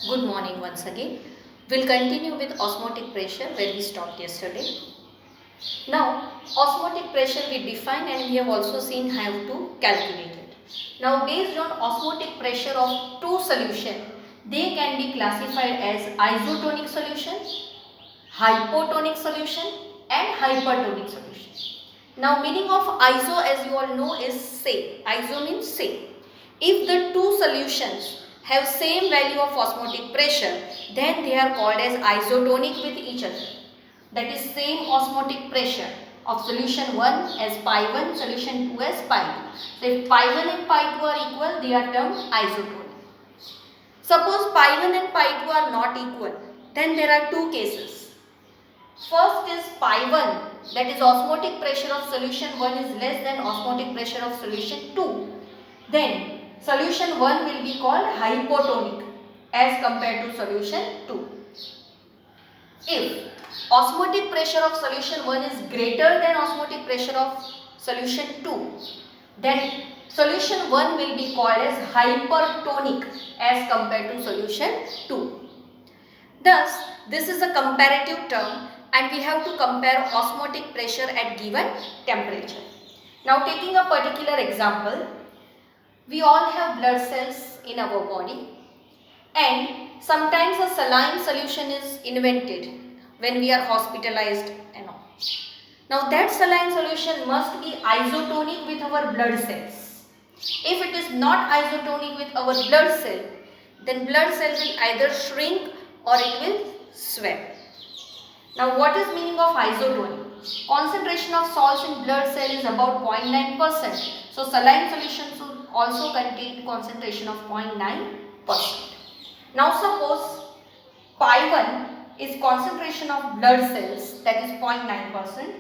Good morning once again. We'll continue with osmotic pressure where we stopped yesterday. Now, osmotic pressure we define and we have also seen how to calculate it. Now, based on osmotic pressure of two solutions, they can be classified as isotonic solution, hypotonic solution and hypertonic solution. Now, meaning of iso as you all know is same. Iso means same. If the two solutions have same value of osmotic pressure, then they are called as isotonic with each other. That is same osmotic pressure of solution 1 as pi 1, solution 2 as pi 2. So if pi 1 and pi 2 are equal, they are termed isotonic. Suppose pi 1 and pi 2 are not equal, then there are two cases. First is pi 1, that is osmotic pressure of solution 1 is less than osmotic pressure of solution 2. Then solution 1 will be called hypotonic as compared to solution 2. If osmotic pressure of solution 1 is greater than osmotic pressure of solution 2, then solution 1 will be called as hypertonic as compared to solution 2. Thus, this is a comparative term and we have to compare osmotic pressure at given temperature. Now, taking a particular example, we all have blood cells in our body and sometimes a saline solution is invented when we are hospitalized and all. Now that saline solution must be isotonic with our blood cells. If it is not isotonic with our blood cell, then blood cell will either shrink or it will swell. Now what is meaning of isotonic? Concentration of salts in blood cell is about 0.9%. So saline solution should also contain concentration of 0.9%. Now suppose pi 1 is concentration of blood cells, that is 0.9%,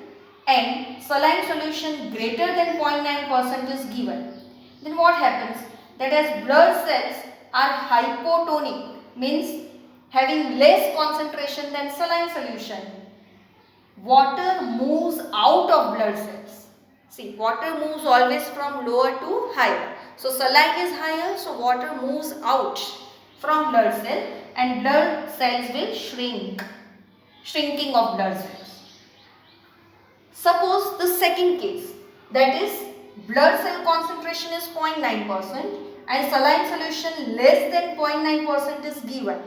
and saline solution greater than 0.9% is given. Then what happens? That as blood cells are hypotonic, means having less concentration than saline solution, water moves out of blood cells. See, water moves always from lower to higher. So saline is higher, so water moves out from blood cell and blood cells will shrink. Shrinking of blood cells. Suppose the second case, that is blood cell concentration is 0.9% and saline solution less than 0.9% is given.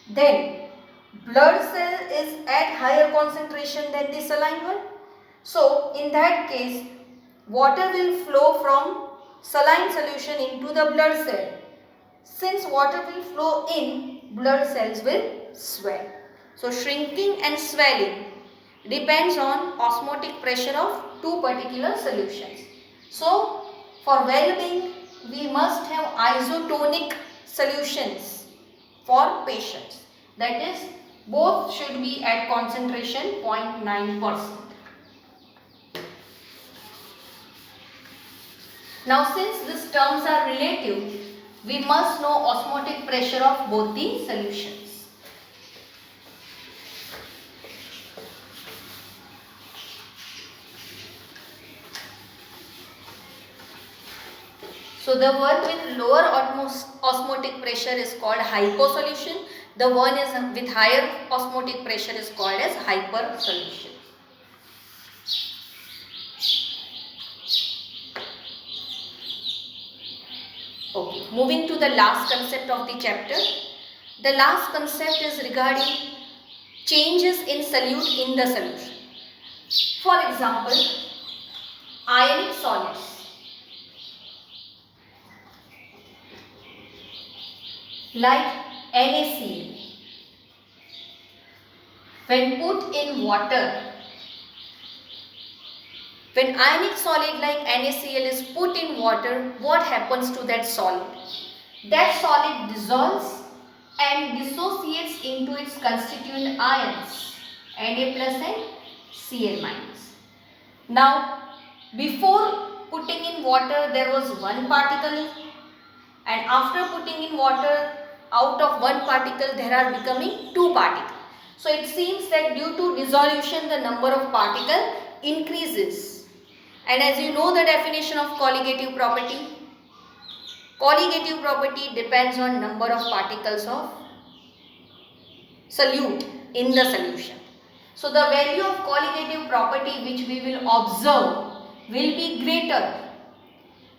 Then blood cell is at higher concentration than the saline one. So in that case, water will flow from saline solution into the blood cell. Since water will flow in, blood cells will swell. So shrinking and swelling depends on osmotic pressure of two particular solutions. So for well-being, we must have isotonic solutions for patients. That is, both should be at concentration 0.9%. Now since these terms are relative, we must know osmotic pressure of both the solutions. So the one with lower osmotic pressure is called hyposolution. The one is with higher osmotic pressure is called as hypersolution. Okay, moving to the last concept of the chapter. The last concept is regarding changes in solute in the solution. For example, ionic solids. Like NaCl. When put in water, when ionic solid like NaCl is put in water, what happens to that solid? That solid dissolves and dissociates into its constituent ions, Na plus and Cl minus. Now, before putting in water, there was one particle, and after putting in water, out of one particle, there are becoming two particles. So, it seems that due to dissolution, the number of particles increases. And as you know the definition of colligative property depends on number of particles of solute in the solution. So the value of colligative property which we will observe will be greater.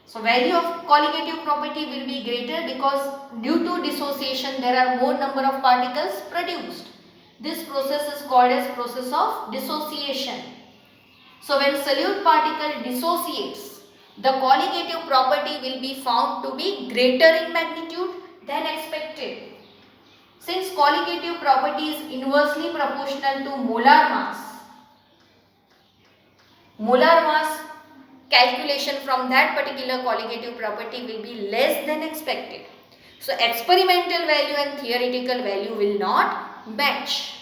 So value of colligative property will be greater because due to dissociation there are more number of particles produced. This process is called as process of dissociation. So when solute particle dissociates, the colligative property will be found to be greater in magnitude than expected. Since colligative property is inversely proportional to molar mass calculation from that particular colligative property will be less than expected. So experimental value and theoretical value will not match.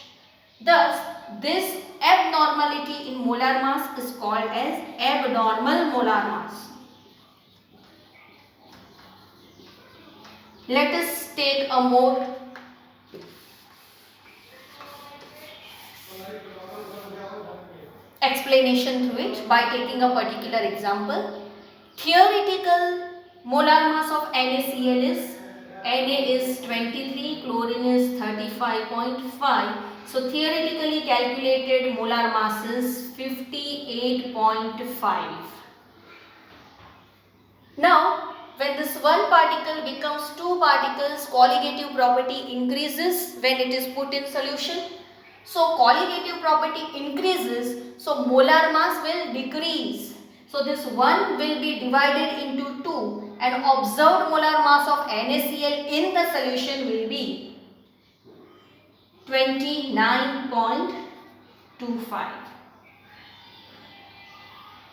Thus, this abnormality in molar mass is called as abnormal molar mass. Let us take a more explanation through it by taking a particular example. Theoretical molar mass of NaCl is Na is 23, chlorine is 35.5. So theoretically calculated molar mass is 58.5. Now when this one particle becomes two particles, colligative property increases when it is put in solution. So colligative property increases, so molar mass will decrease. So this 1 will be divided into 2 and observed molar mass of NaCl in the solution will be 29.25.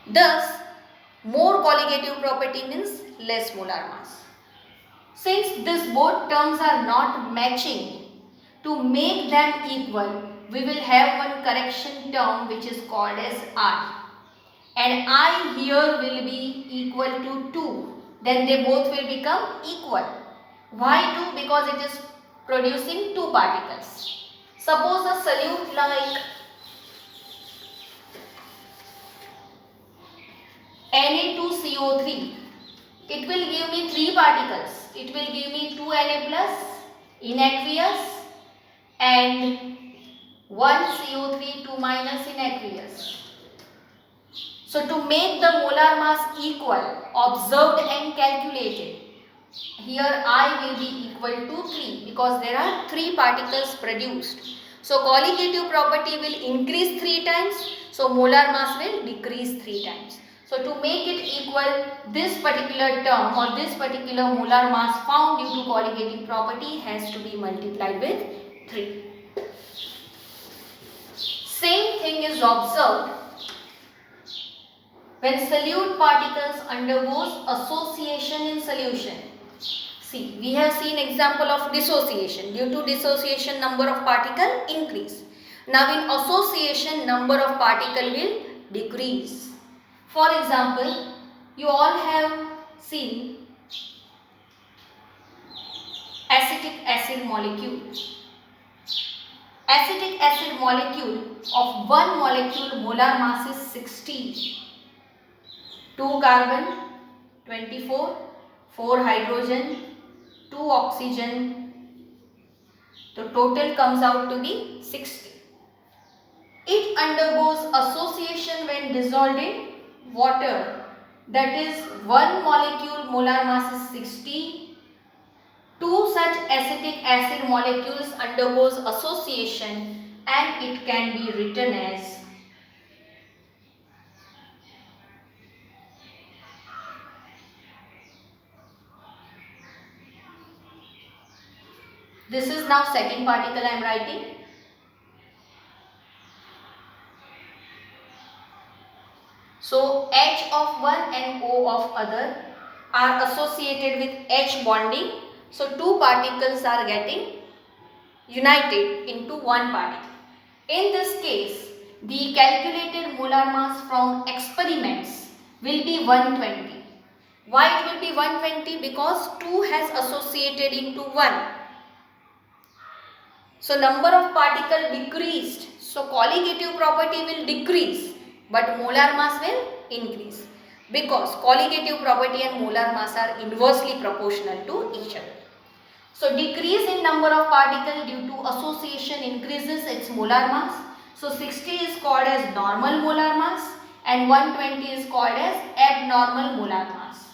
Thus, more colligative property means less molar mass. Since these both terms are not matching, to make them equal, we will have one correction term which is called as I. And I here will be equal to 2. Then they both will become equal. Why 2? Because it is producing two particles. Suppose a solute like Na2CO3. It will give me three particles. It will give me 2 Na plus in aqueous and 1 CO3 2 minus in aqueous. So to make the molar mass equal, observed and calculated, here I will be equal to 3 because there are 3 particles produced. So colligative property will increase 3 times, so molar mass will decrease 3 times. So to make it equal, this particular term or this particular molar mass found due to colligative property has to be multiplied with 3. Same thing is observed when solute particles undergoes association in solution. See, we have seen example of dissociation. Due to dissociation, number of particle increase. Now in association, number of particle will decrease. For example, you all have seen acetic acid molecule. Acetic acid molecule of one molecule molar mass is 60. 2 carbon, 24, 4 hydrogen, 2 oxygen. The total comes out to be 60. It undergoes association when dissolved in water. That is, one molecule molar mass is 60. 2 such acetic acid molecules undergoes association and it can be written as this is now second particle I am writing. So H of one and O of other are associated with H bonding. So two particles are getting united into one particle. In this case, the calculated molar mass from experiments will be 120. Why it will be 120? Because 2 has associated into 1. So number of particle decreased. So colligative property will decrease, but molar mass will increase. Because colligative property and molar mass are inversely proportional to each other. So decrease in number of particle due to association increases its molar mass. So 60 is called as normal molar mass and 120 is called as abnormal molar mass.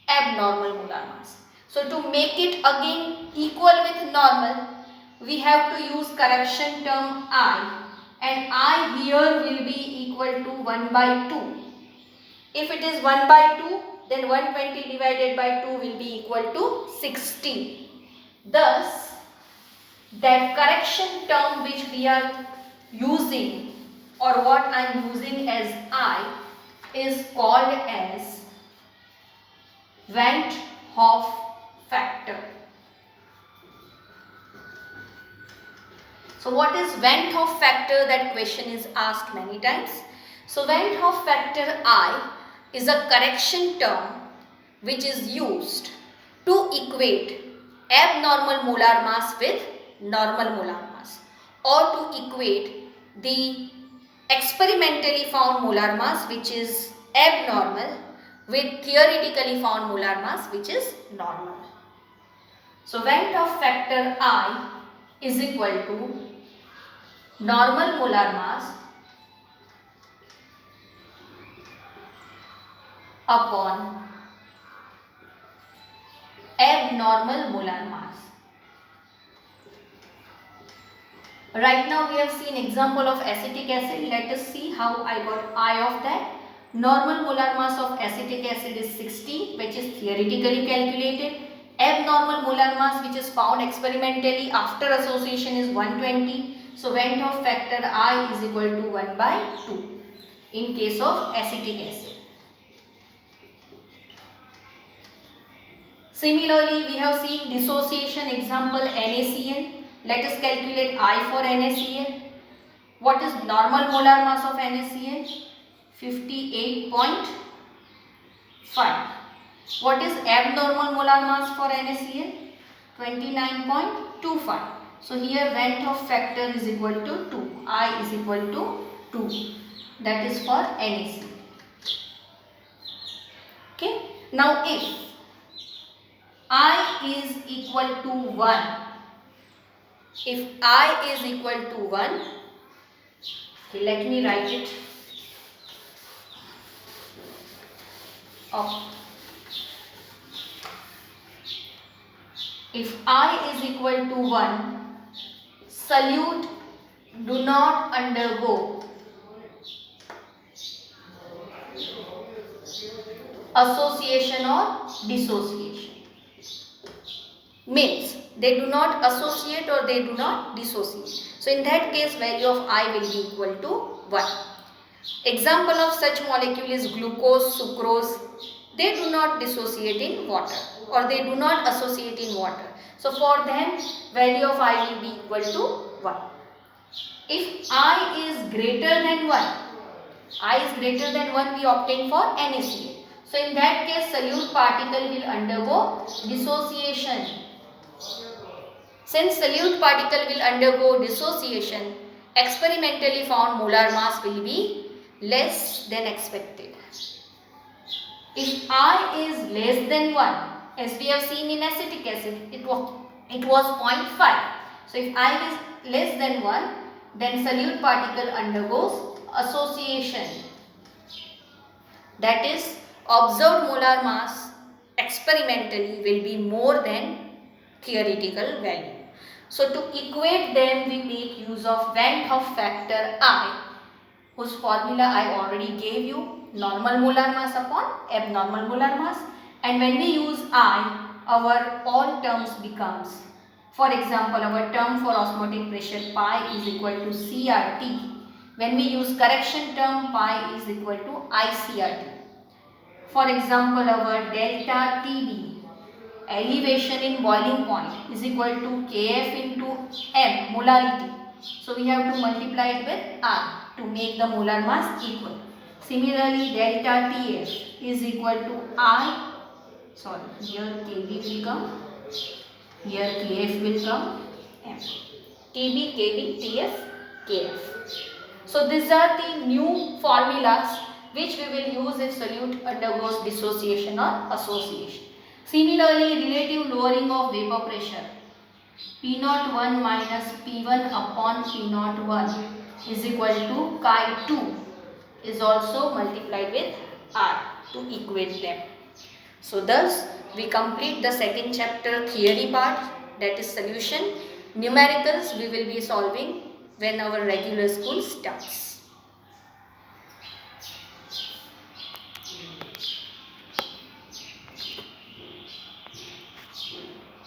Abnormal molar mass. So to make it again equal with normal, we have to use correction term I, and I here will be equal to 1 by 2. If it is 1 by 2, then 120 divided by 2 will be equal to 60. Thus, that correction term which we are using, or what I am using as I, is called as Van't Hoff factor. So what is Van't Hoff factor? That question is asked many times. So Van't Hoff factor I is a correction term which is used to equate abnormal molar mass with normal molar mass, or to equate the experimentally found molar mass which is abnormal with theoretically found molar mass which is normal. So Van't Hoff factor I is equal to normal molar mass upon abnormal molar mass. Right now we have seen example of acetic acid. Let us see how I got I of that. Normal molar mass of acetic acid is 60, which is theoretically calculated. Abnormal molar mass which is found experimentally after association is 120. So Van't Hoff factor I is equal to 1 by 2 in case of acetic acid. Similarly, we have seen dissociation example NaCl. Let us calculate I for NaCl. What is normal molar mass of NaCl? 58.5. What is abnormal molar mass for NaCl? 29.25. So here Van't Hoff factor is equal to 2. I is equal to 2. That is for NaCl. Okay. Now if I is equal to 1. If I is equal to 1, okay, let me write it. If I is equal to 1, solute do not undergo association or dissociation. Means they do not associate or they do not dissociate. So in that case value of I will be equal to 1. Example of such molecule is glucose, sucrose. They do not dissociate in water or they do not associate in water. So for them value of I will be equal to 1. If I is greater than 1, I is greater than 1 we obtain for NaCl. So in that case solute particle will undergo dissociation. Since solute particle will undergo dissociation, experimentally found molar mass will be less than expected. If I is less than 1, as we have seen in acetic acid, it was 0.5. So if I is less than 1, then solute particle undergoes association. That is, observed molar mass experimentally will be more than theoretical value. So to equate them we make use of Van't Hoff factor I, whose formula I already gave you, normal molar mass upon abnormal molar mass, and when we use I, our all terms becomes, for example our term for osmotic pressure pi is equal to CRT. When we use correction term pi is equal to ICRT. For example our delta TB, elevation in boiling point, is equal to Kf into m, molarity. So we have to multiply it with R to make the molar mass equal. Similarly delta Tf is equal to here Kb will come, here Kf will come, m. Kb, Kb, Tf, Kf. So these are the new formulas which we will use if solute undergoes dissociation or association. Similarly, relative lowering of vapor pressure, P01 minus P1 upon P01 is equal to chi 2 is also multiplied with R to equate them. So thus we complete the second chapter theory part, that is solution. Numericals we will be solving when our regular school starts.